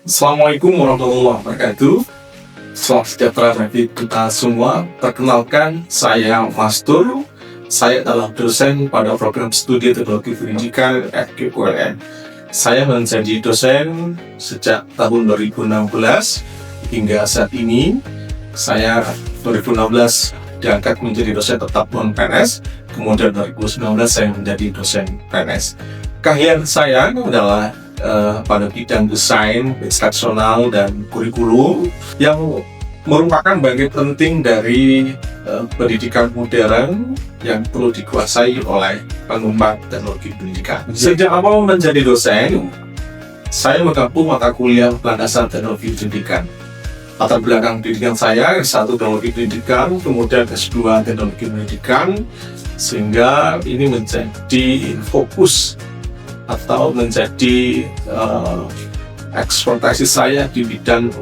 Assalamualaikum warahmatullahi wabarakatuh. Salam sejahtera bagi kita semua. Perkenalkan, saya Mastur. Saya adalah dosen pada program studi teknologi pendidikan FKULN. Saya menjadi dosen sejak tahun 2016 hingga saat ini. Saya 2016 diangkat menjadi dosen tetap non-PNS, kemudian 2019 saya menjadi dosen PNS. Keahlian saya adalah pada bidang desain, instruksional, dan kurikulum yang merupakan bagian penting dari pendidikan modern yang perlu dikuasai oleh pengembang teknologi pendidikan. Sejak awal menjadi dosen, saya menggabung mata kuliah landasan teknologi pendidikan. Latar belakang pendidikan saya, S1 teknologi pendidikan, kemudian S2 teknologi pendidikan, sehingga ini menjadi fokus atau menjadi ekspertise saya di bidang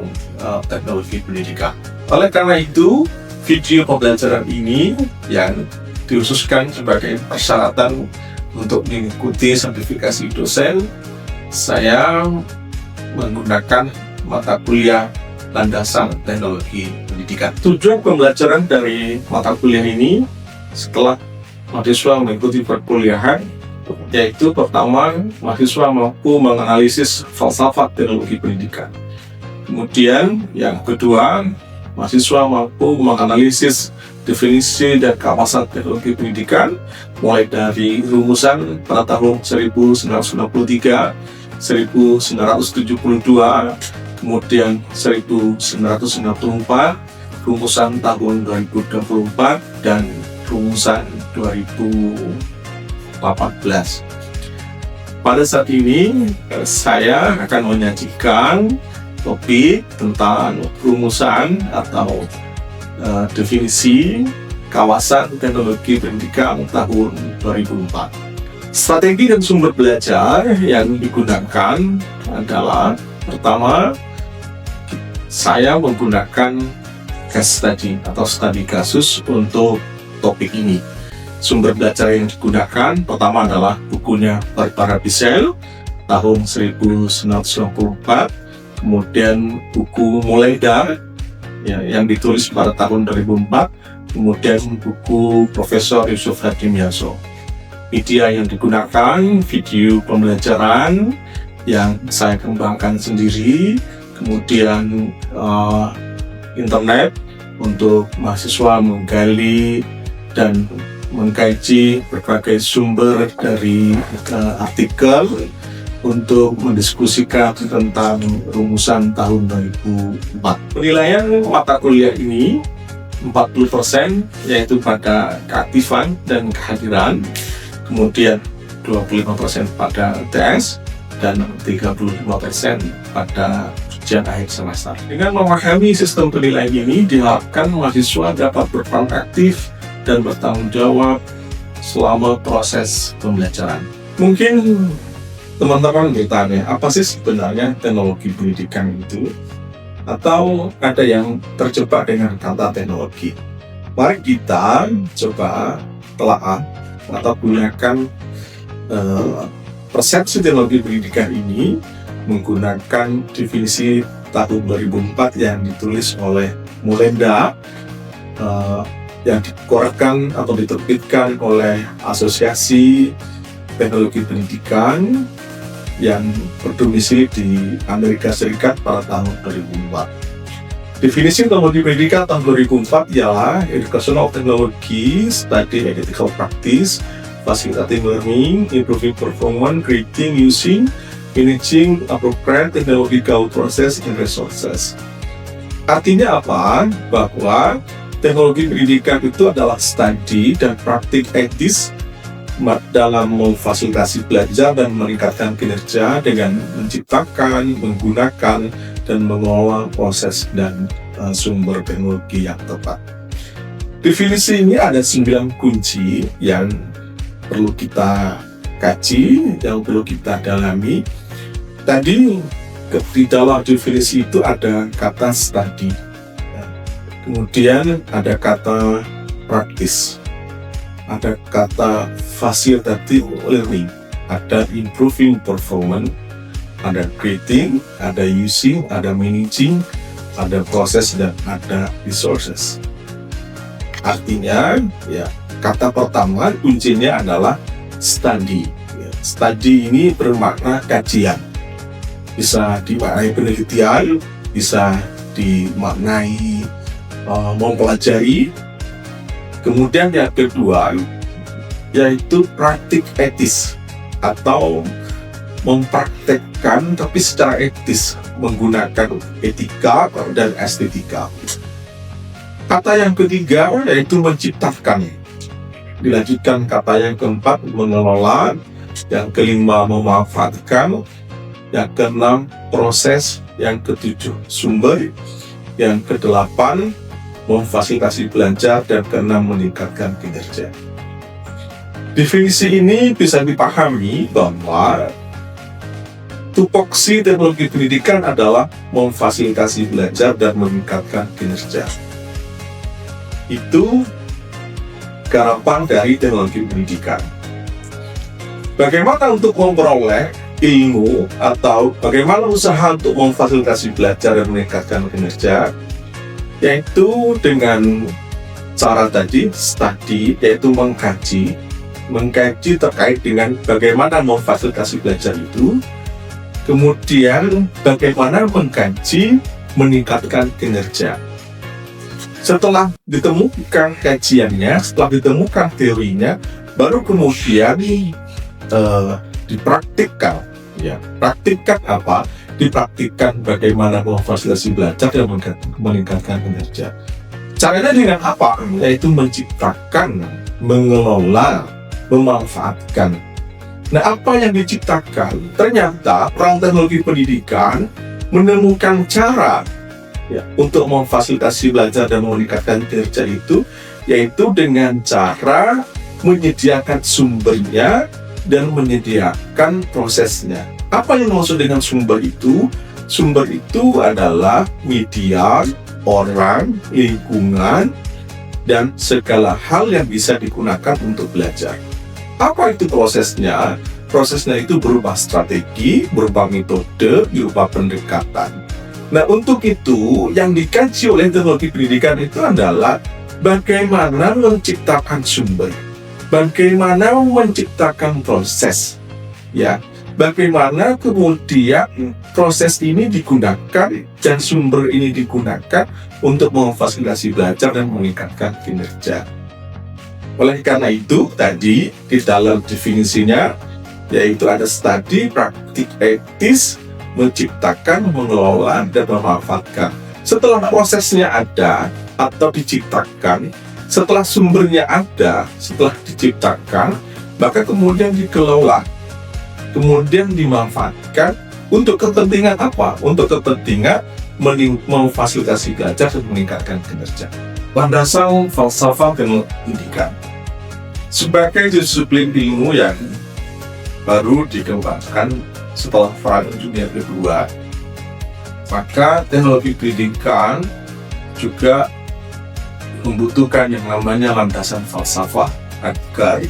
teknologi pendidikan. Oleh karena itu, video pembelajaran ini yang dikhususkan sebagai persyaratan untuk mengikuti sertifikasi dosen, saya menggunakan mata kuliah landasan teknologi pendidikan. Tujuan pembelajaran dari mata kuliah ini setelah mahasiswa mengikuti perkuliahan, yaitu pertama, mahasiswa mampu menganalisis falsafat teknologi pendidikan. Kemudian yang kedua, mahasiswa mampu menganalisis definisi dan kawasan teknologi pendidikan mulai dari rumusan pada tahun 1993, 1972, kemudian 1994, rumusan tahun 2024, dan rumusan 2018. Pada saat ini saya akan menyajikan topik tentang rumusan atau definisi kawasan teknologi pendidikan tahun 2004. Strategi dan sumber belajar yang digunakan adalah pertama, saya menggunakan case study atau studi kasus untuk topik ini. Sumber belajar yang digunakan pertama adalah bukunya Barbara Bissell tahun 1994, kemudian buku Muleda yang ditulis pada tahun 2004, kemudian buku Profesor Yusuf Hadimyaso. Media yang digunakan video pembelajaran yang saya kembangkan sendiri, kemudian internet untuk mahasiswa menggali dan mengkaji berbagai sumber dari artikel untuk mendiskusikan tentang rumusan tahun 2004. Penilaian mata kuliah ini 40% yaitu pada keaktifan dan kehadiran, kemudian 25% pada UTS, dan 35% pada ujian akhir semester. Dengan memahami sistem penilaian ini, diharapkan mahasiswa dapat berperan aktif dan bertanggung jawab selama proses pembelajaran. Mungkin teman-teman bertanya, apa sih sebenarnya teknologi pendidikan itu? Atau ada yang terjebak dengan kata teknologi? Mari kita coba telaah atau gunakan persepsi teknologi pendidikan ini menggunakan definisi tahun 2004 yang ditulis oleh Muleda, yang dikeluarkan atau diterbitkan oleh Asosiasi Teknologi Pendidikan yang berdomisili di Amerika Serikat pada tahun 2004. Definisi teknologi pendidikan tahun 2004 ialah Educational Technology, Study and Ethical Practice, Facilitating Learning, Improving Performance, Creating, Using, Managing Appropriate Technological Process and Resources. Artinya apa? Bahwa teknologi pendidikan itu adalah studi dan praktik etis dalam memfasilitasi belajar dan meningkatkan kinerja dengan menciptakan, menggunakan, dan mengelola proses dan sumber teknologi yang tepat. Definisi ini ada 9 kunci yang perlu kita kaji, yang perlu kita dalami. Tadi di dalam definisi itu ada kata study, kemudian ada kata praktis, ada kata facilitative learning, ada improving performance, Ada creating, ada using, ada managing, ada proses, dan ada resources. Artinya, ya, kata pertama kuncinya adalah study. Ya, study ini bermakna kajian. Bisa dimaknai penelitian, bisa dimaknai mempelajari. Kemudian yang kedua yaitu praktik etis atau mempraktekkan tapi secara etis menggunakan etika dan estetika. Kata yang ketiga yaitu menciptakan. Dilanjutkan kata yang keempat mengelola, yang kelima memanfaatkan, yang keenam proses, yang ketujuh sumber, yang kedelapan memfasilitasi belajar, dan keenam meningkatkan kinerja. Definisi ini bisa dipahami bahwa tupoksi teknologi pendidikan adalah memfasilitasi belajar dan meningkatkan kinerja. Itu garapan dari teknologi pendidikan. Bagaimana untuk memperoleh ilmu atau bagaimana usaha untuk memfasilitasi belajar dan meningkatkan kinerja? Yaitu dengan cara tadi, study, yaitu mengkaji terkait dengan bagaimana memfasilitasi belajar itu, kemudian bagaimana mengkaji meningkatkan kinerja. Setelah ditemukan kajiannya, setelah ditemukan teorinya, baru kemudian dipraktikkan. Ya, praktikkan apa? Dipraktikkan bagaimana memfasilitasi belajar dan meningkatkan kinerja. Caranya dengan apa? Yaitu menciptakan, mengelola, memanfaatkan. Nah, apa yang diciptakan? Ternyata orang teknologi pendidikan menemukan cara untuk memfasilitasi belajar dan meningkatkan kinerja itu, yaitu dengan cara menyediakan sumbernya dan menyediakan prosesnya. Apa yang maksud dengan sumber itu? Sumber itu adalah media, orang, lingkungan, dan segala hal yang bisa digunakan untuk belajar. Apa itu prosesnya? Prosesnya itu berupa strategi, berupa metode, berupa pendekatan. Nah, untuk itu yang dikaji oleh teknologi pendidikan itu adalah bagaimana menciptakan sumber, bagaimana menciptakan proses, ya, bagaimana kemudian proses ini digunakan dan sumber ini digunakan untuk memfasilitasi belajar dan meningkatkan kinerja. Oleh karena itu, tadi di dalam definisinya, yaitu ada studi, praktik etis, menciptakan, mengelola, dan memanfaatkan. Setelah prosesnya ada atau diciptakan, setelah sumbernya ada, setelah diciptakan, maka kemudian dikelola, kemudian dimanfaatkan untuk kepentingan apa? Untuk kepentingan memfasilitasi belajar dan meningkatkan kinerja. Landasan falsafah teknologi pendidikan sebagai disiplin ilmu yang baru dikembangkan setelah Perang Dunia Kedua, maka teknologi pendidikan juga membutuhkan yang namanya landasan falsafah agar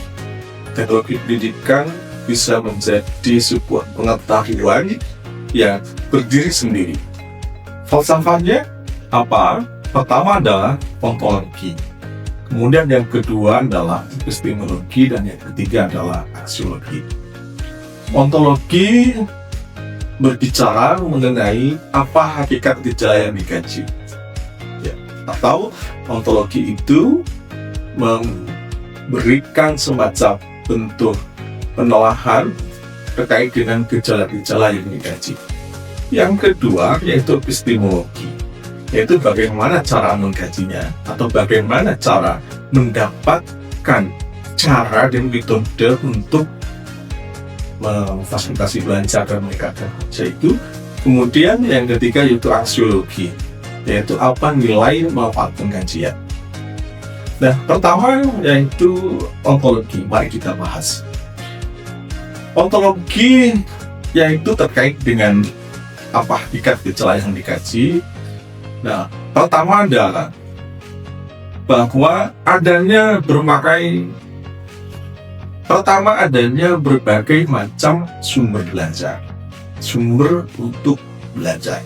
teknologi pendidikan bisa menjadi sebuah pengetahuan yang berdiri sendiri. Falsafahnya apa? Pertama adalah ontologi, kemudian yang kedua adalah epistemologi, dan yang ketiga adalah aksiologi. Ontologi berbicara mengenai apa hakikat gejala yang dikaji, ya, atau ontologi itu memberikan semacam bentuk penelahan terkait dengan gejala-gejala yang dikaji. Yang kedua yaitu epistemologi, yaitu bagaimana cara mengkajinya atau bagaimana cara mendapatkan cara dan metode untuk memfasilitasi belajar dan meningkatkan kinerja itu. Kemudian yang ketiga yaitu aksiologi, yaitu apa nilai manfaat pengkajian. Nah, pertama yaitu ontologi. Mari kita bahas. Ontologi yaitu terkait dengan apa hakikat gejala yang dikaji. Nah, pertama adalah bahwa adanya berbagai macam sumber belajar. sumber untuk belajar.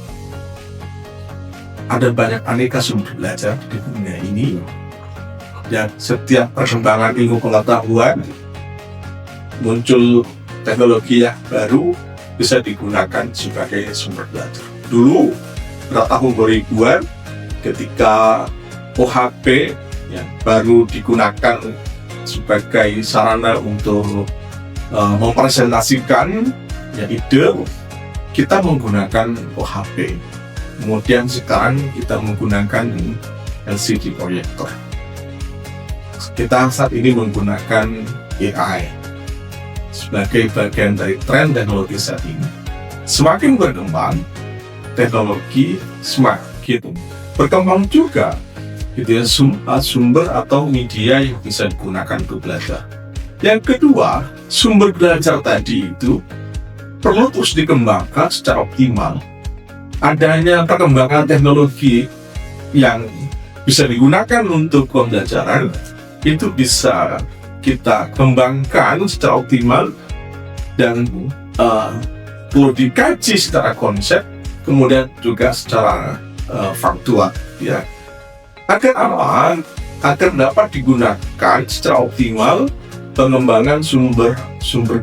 Ada banyak aneka sumber belajar di dunia ini, dan setiap perkembangan ilmu pengetahuan muncul teknologi yang baru bisa digunakan sebagai sumber belajar. Dulu pada tahun 2000-an ketika OHP yang baru digunakan sebagai sarana untuk mempresentasikan ide, kita menggunakan OHP. Kemudian sekarang kita menggunakan LCD proyektor. Kita saat ini menggunakan AI sebagai bagian dari tren teknologi saat ini. Semakin berkembang, teknologi semakin berkembang juga gitu ya, sumber atau media yang bisa digunakan untuk belajar. Yang kedua, sumber belajar tadi itu perlu terus dikembangkan secara optimal. Adanya perkembangan teknologi yang bisa digunakan untuk pembelajaran itu bisa kita kembangkan secara optimal dan perlu dikaji secara konsep, kemudian juga secara faktual, ya. Agar apa? Agar dapat digunakan secara optimal pengembangan sumber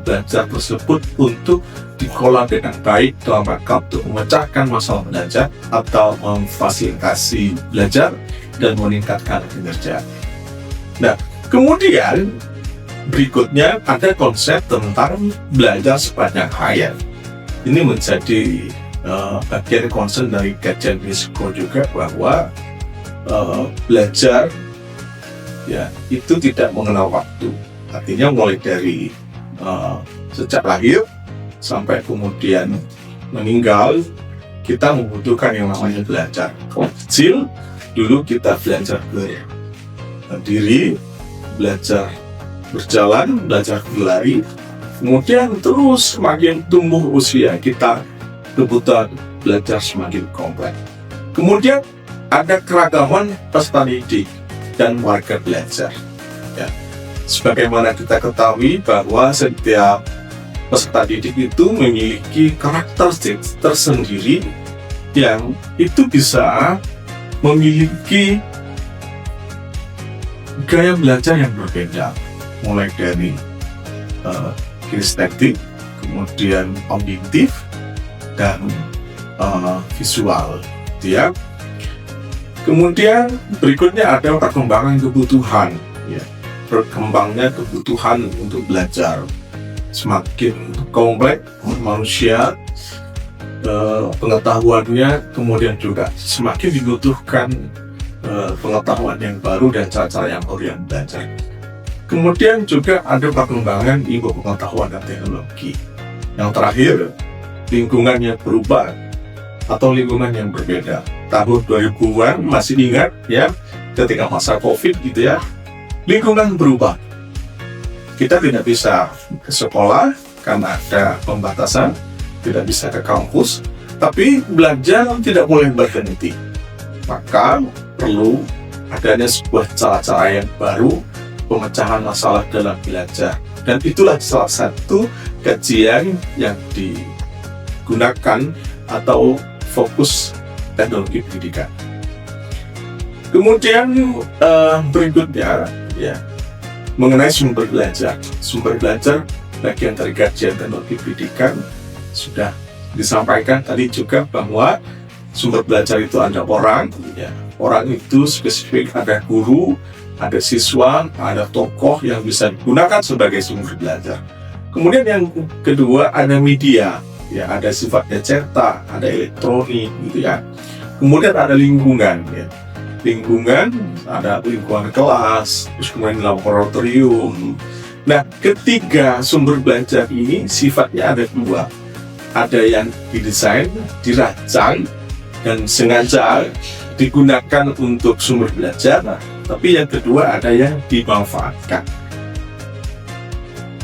belajar tersebut untuk dikelola dengan baik dalam rangka untuk memecahkan masalah belajar atau memfasilitasi belajar dan meningkatkan kinerja. Nah, kemudian berikutnya ada konsep tentang belajar sepanjang hayat. Ini menjadi bagian concern dari kajian risiko juga, bahwa belajar ya itu tidak mengenal waktu. Artinya mulai dari sejak lahir sampai kemudian meninggal, kita membutuhkan yang namanya belajar. Kecil dulu kita belajar berdiri, belajar berjalan, belajar berlari, kemudian terus semakin tumbuh usia kita, kebutuhan belajar semakin kompleks. Kemudian ada keragaman peserta didik dan warga belajar. Ya. Sebagaimana kita ketahui bahwa setiap peserta didik itu memiliki karakteristik tersendiri yang itu bisa memiliki gaya belajar yang berbeda, mulai dari kinestetik, kemudian auditif, dan visual, ya. Kemudian berikutnya ada perkembangan kebutuhan, ya. Berkembangnya kebutuhan untuk belajar semakin kompleks, manusia pengetahuannya kemudian juga semakin dibutuhkan pengetahuan yang baru dan cara-cara yang baru yang belajar. Kemudian juga ada perkembangan ilmu pengetahuan dan teknologi. Yang terakhir, lingkungan yang berubah atau lingkungan yang berbeda. Tahun 2000-an masih ingat ya, ketika masa COVID gitu ya, lingkungan berubah. Kita tidak bisa ke sekolah karena ada pembatasan, tidak bisa ke kampus, tapi belajar tidak boleh berhenti. Maka perlu adanya sebuah cara-cara yang baru pemecahan masalah dalam belajar. Dan itulah salah satu kajian yang digunakan atau fokus teknologi pendidikan. Kemudian berikutnya ya, mengenai sumber belajar. Sumber belajar bagian dari kajian teknologi pendidikan sudah disampaikan tadi juga, bahwa sumber belajar itu ada orang, ya. Orang itu spesifik, ada guru, ada siswa, ada tokoh yang bisa digunakan sebagai sumber belajar. Kemudian yang kedua ada media, ya, ada sifatnya cetak, ada elektronik, gitu ya. Kemudian ada lingkungan, ya. Lingkungan, ada lingkungan kelas, terus kemudian laboratorium. Nah, ketiga sumber belajar ini sifatnya ada dua. Ada yang didesain, dirancang, dan sengaja digunakan untuk sumber belajar. Nah, tapi yang kedua ada yang dimanfaatkan.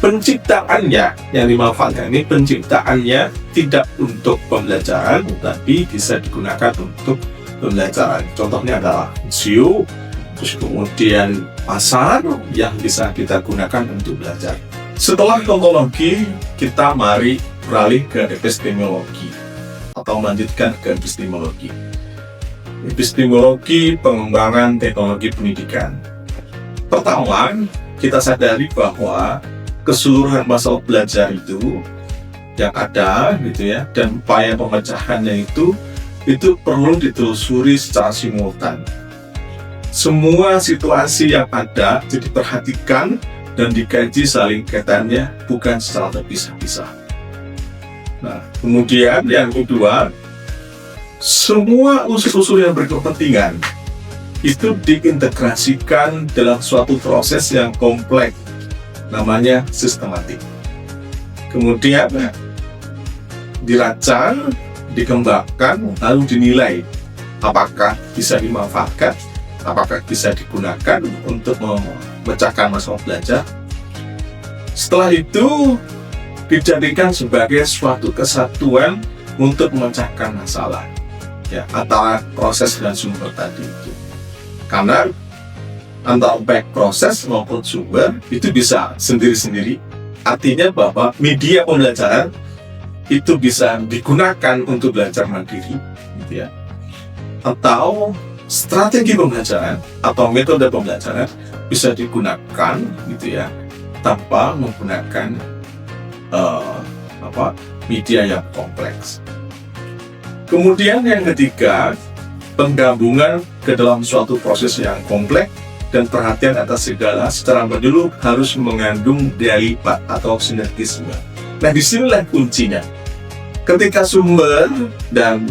Penciptaannya, yang dimanfaatkan ini penciptaannya tidak untuk pembelajaran, tapi bisa digunakan untuk pembelajaran. Contohnya adalah museum, terus kemudian pasar yang bisa kita gunakan untuk belajar. Setelah teknologi, kita mari beralih ke epistemologi atau melanjutkan ke epistemologi. Epistemologi pengembangan teknologi pendidikan. Pertama, kita sadari bahwa keseluruhan masalah belajar itu yang ada gitu ya, dan upaya pemecahannya itu perlu ditelusuri secara simultan. Semua situasi yang ada jadi diperhatikan dan dikaji saling kaitannya, bukan secara terpisah-pisah. Nah, kemudian yang kedua, semua unsur-unsur yang berkepentingan itu diintegrasikan dalam suatu proses yang kompleks, namanya sistematik. Kemudian dirancang, dikembangkan, lalu dinilai apakah bisa dimanfaatkan, apakah bisa digunakan untuk memecahkan masalah belajar. Setelah itu dijadikan sebagai suatu kesatuan untuk memecahkan masalah, ya, antara proses dan sumber tadi itu. Karena antara baik proses maupun sumber itu bisa sendiri-sendiri. Artinya bahwa media pembelajaran itu bisa digunakan untuk belajar mandiri, gitu ya. Atau strategi pembelajaran atau metode pembelajaran bisa digunakan, gitu ya, tanpa menggunakan media yang kompleks. Kemudian yang ketiga, penggabungan ke dalam suatu proses yang kompleks dan perhatian atas segala secara menyeluruh harus mengandung daya lipat atau sinergisme. Nah, disinilah kuncinya. Ketika sumber dan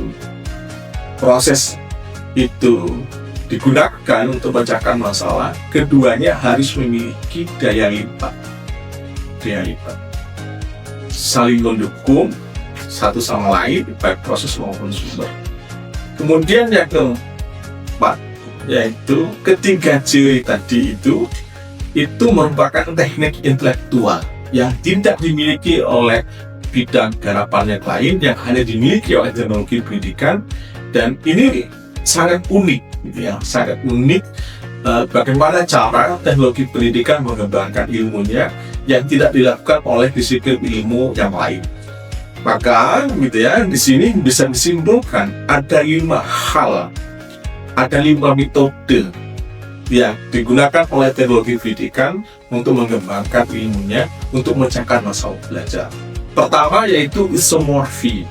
proses itu digunakan untuk memecahkan masalah, keduanya harus memiliki daya lipat. Saling mendukung satu sama lain, baik proses maupun sumber. Kemudian yang keempat, yaitu ketiga ciri tadi itu merupakan teknik intelektual yang tidak dimiliki oleh bidang garapan yang lain, yang hanya dimiliki oleh teknologi pendidikan. Dan ini sangat unik, gitu ya, sangat unik. Bagaimana cara teknologi pendidikan mengembangkan ilmunya yang tidak dilakukan oleh disiplin ilmu yang lain. Maka, gitu ya, di sini bisa disimpulkan ada 5 hal, ada 5 metode yang digunakan oleh teknologi pendidikan untuk mengembangkan ilmunya, untuk memecahkan masalah belajar. Pertama yaitu isomorfi,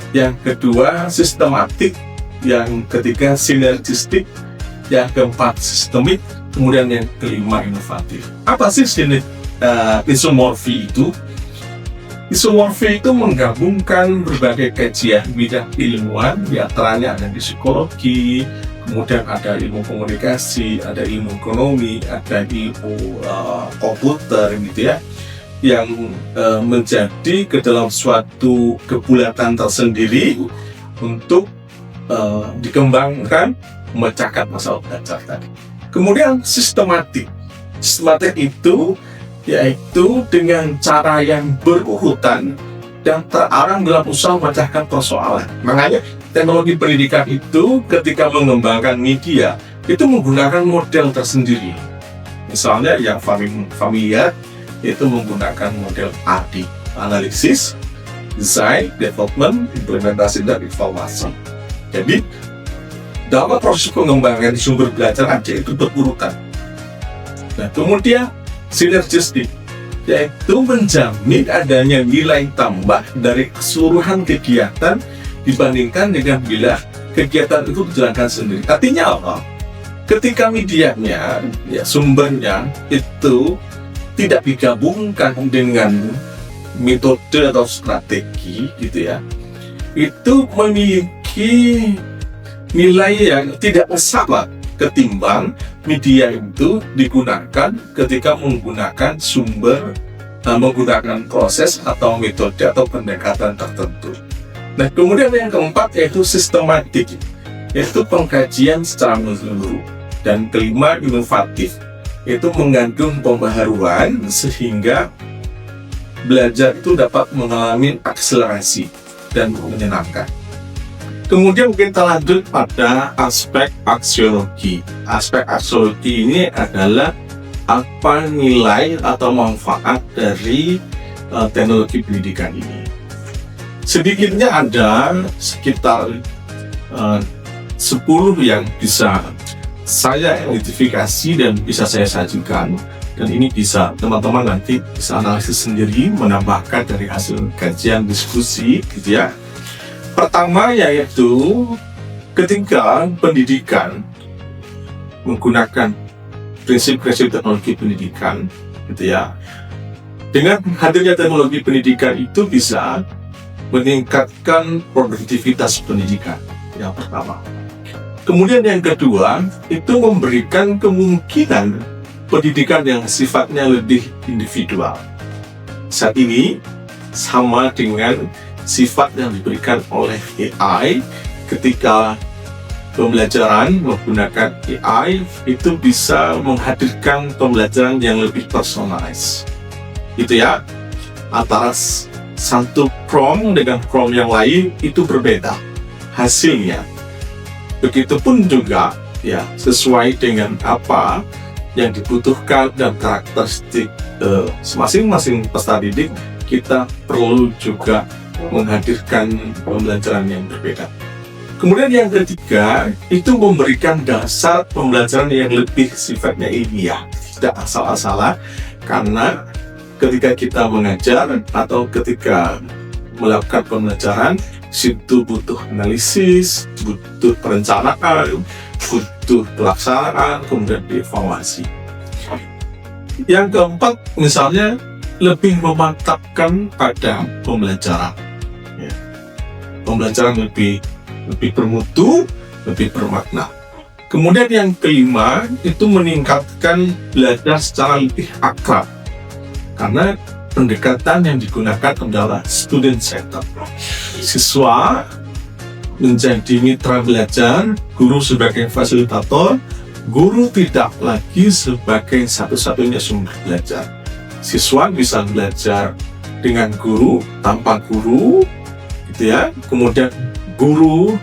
yang kedua sistematik, yang ketiga sinergistik, yang keempat sistemik, kemudian yang kelima inovatif. Apa sih isomorfi itu? Isomorfi itu menggabungkan berbagai kajian bidang ilmuwan, di antaranya ada di psikologi, kemudian ada ilmu komunikasi, ada ilmu ekonomi, ada ilmu komputer, gitu ya, yang menjadi ke dalam suatu kebulatan tersendiri untuk dikembangkan memecahkan masalah belajar tadi. Kemudian sistematik itu yaitu dengan cara yang berurutan dan terarah dalam usaha memecahkan persoalan. Makanya teknologi pendidikan itu ketika mengembangkan media itu menggunakan model tersendiri. Misalnya yang familiar itu menggunakan model AD, analisis, design, development, implementasi, dan evaluasi. Jadi dalam proses pengembangan sumber belajar aja itu berurutan. Nah, kemudian sinergistik yaitu menjamin adanya nilai tambah dari keseluruhan kegiatan dibandingkan dengan bila kegiatan itu dijalankan sendiri. Artinya apa? Ketika medianya, ya, sumbernya itu tidak digabungkan dengan metode atau strategi, gitu ya, itu memiliki nilai yang tidak sama ketimbang media itu digunakan ketika menggunakan sumber, menggunakan proses atau metode atau pendekatan tertentu. Nah, kemudian yang keempat yaitu sistematik, yaitu pengkajian secara menyeluruh. Dan kelima inovatif, yaitu mengandung pembaharuan sehingga belajar itu dapat mengalami akselerasi dan menyenangkan. Kemudian kita lanjut pada aspek aksiologi. Aspek aksiologi ini adalah apa nilai atau manfaat dari teknologi pendidikan ini. Sedikitnya ada sekitar 10 yang bisa saya identifikasi dan bisa saya sajikan, dan ini bisa teman-teman nanti bisa analisis sendiri, menambahkan dari hasil kajian diskusi gitu ya. Pertama yaitu ketika pendidikan menggunakan prinsip-prinsip teknologi pendidikan gitu ya, dengan hadirnya teknologi pendidikan itu bisa meningkatkan produktivitas pendidikan yang pertama. Kemudian yang kedua, itu memberikan kemungkinan pendidikan yang sifatnya lebih individual. Saat ini sama dengan sifat yang diberikan oleh AI ketika pembelajaran menggunakan AI itu bisa menghadirkan pembelajaran yang lebih personalized. Itu ya, antara satu prompt dengan prompt yang lain itu berbeda hasilnya. Begitupun juga ya, sesuai dengan apa yang dibutuhkan dan karakteristik masing-masing peserta didik, kita perlu juga menghadirkan pembelajaran yang berbeda. Kemudian yang ketiga, itu memberikan dasar pembelajaran yang lebih sifatnya ilmiah, tidak asal-asalan, karena ketika kita mengajar atau ketika melakukan pembelajaran, situ butuh analisis, butuh perencanaan, butuh pelaksanaan, kemudian dievaluasi. Yang keempat, misalnya lebih memantapkan pada pembelajaran. Ya. Pembelajaran lebih bermutu, lebih bermakna. Kemudian yang kelima, itu meningkatkan belajar secara lebih akrab. Karena pendekatan yang digunakan adalah student center. Siswa menjadi mitra belajar, guru sebagai fasilitator, guru tidak lagi sebagai satu-satunya sumber belajar. Siswa bisa belajar dengan guru, tanpa guru, gitu ya. Kemudian guru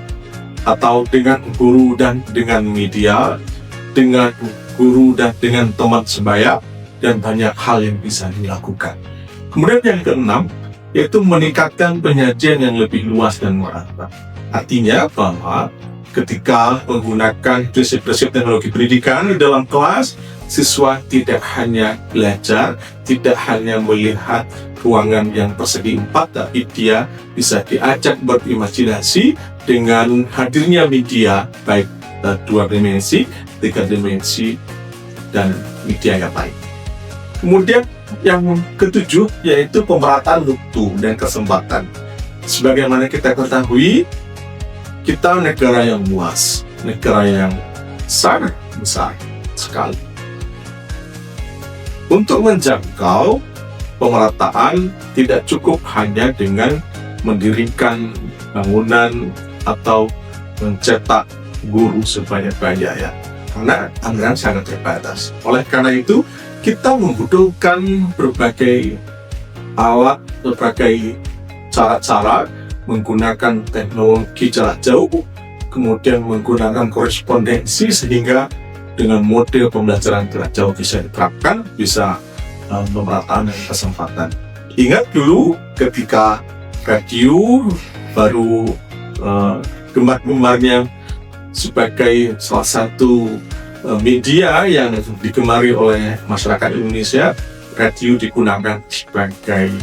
atau dengan guru dan dengan media, dengan guru dan dengan teman sebaya, dan banyak hal yang bisa dilakukan. Kemudian yang keenam, yaitu meningkatkan penyajian yang lebih luas dan merata. Artinya bahwa ketika menggunakan prinsip-prinsip teknologi pendidikan di dalam kelas, siswa tidak hanya belajar, tidak hanya melihat ruangan yang persegi 4, tapi dia bisa diajak berimajinasi dengan hadirnya media, baik 2 dimensi, 3 dimensi, dan media yang lain. Kemudian yang ketujuh, yaitu pemerataan waktu dan kesempatan. Sebagaimana kita ketahui, kita negara yang luas, negara yang sangat besar sekali. Untuk menjangkau pemerataan, tidak cukup hanya dengan mendirikan bangunan atau mencetak guru sebanyak-banyaknya, karena anggaran sangat terbatas. Oleh karena itu, kita membutuhkan berbagai alat, berbagai cara-cara menggunakan teknologi jarak jauh, kemudian menggunakan korespondensi, sehingga dengan model pembelajaran jarak jauh bisa diterapkan, bisa pemerataan dan kesempatan. Ingat dulu ketika radio baru gemar-gemarnya sebagai salah satu media yang digemari oleh masyarakat Indonesia, radio digunakan sebagai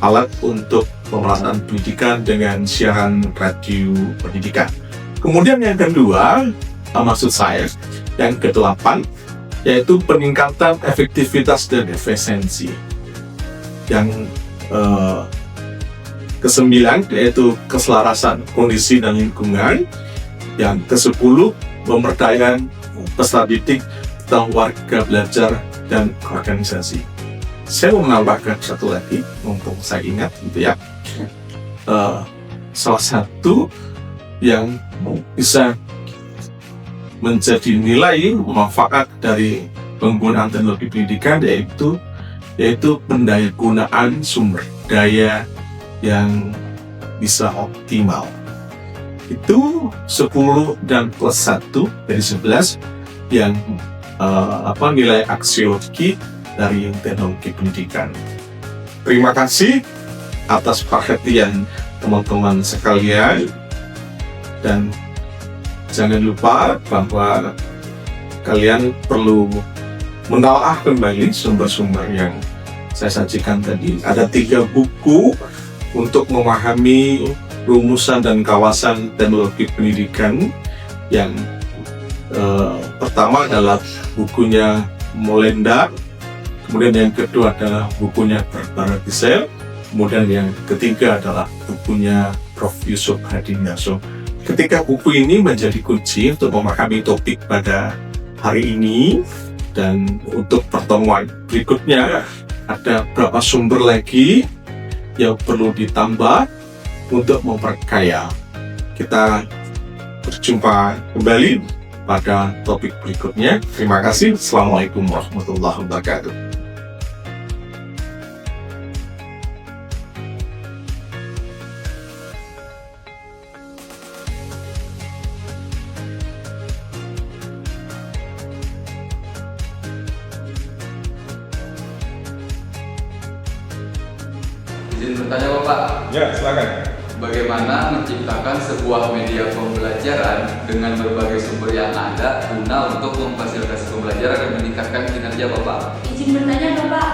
alat untuk pemerataan pendidikan dengan siaran radio pendidikan. Kemudian yang kedua, maksud saya, yang ke-8, yaitu peningkatan efektivitas dan efisiensi. Yang ke-9, yaitu keselarasan kondisi dan lingkungan. Yang ke-10, pemberdayaan peserta didik tentang warga belajar dan organisasi. Saya mau menambahkan satu lagi, mumpung saya ingat gitu ya. Salah satu yang bisa menjadi nilai manfaat dari penggunaan teknologi pendidikan yaitu pendayagunaan sumber daya yang bisa optimal. Itu 10 dan plus 1 dari 11 yang nilai aksiologi dari teknologi pendidikan. Terima kasih atas perhatian teman-teman sekalian, dan jangan lupa bahwa kalian perlu menelaah kembali sumber-sumber yang saya sajikan tadi. Ada 3 buku untuk memahami rumusan dan kawasan teknologi pendidikan. Yang pertama adalah bukunya Molenda, kemudian yang kedua adalah bukunya Barbara Gisel, kemudian yang ketiga adalah bukunya Prof. Yusuf Hadingaso. Ketika buku ini menjadi kunci untuk memahami topik pada hari ini, dan untuk pertemuan berikutnya ada beberapa sumber lagi yang perlu ditambah untuk memperkaya. Kita berjumpa kembali pada topik berikutnya. Terima kasih. Assalamualaikum warahmatullahi wabarakatuh. Izin bertanya Bapak, Ya, silakan. bagaimana menciptakan sebuah media pembelajaran dengan berbagai sumber yang ada guna untuk memfasilitasi pembelajaran dan meningkatkan kinerja Bapak? Izin bertanya Bapak,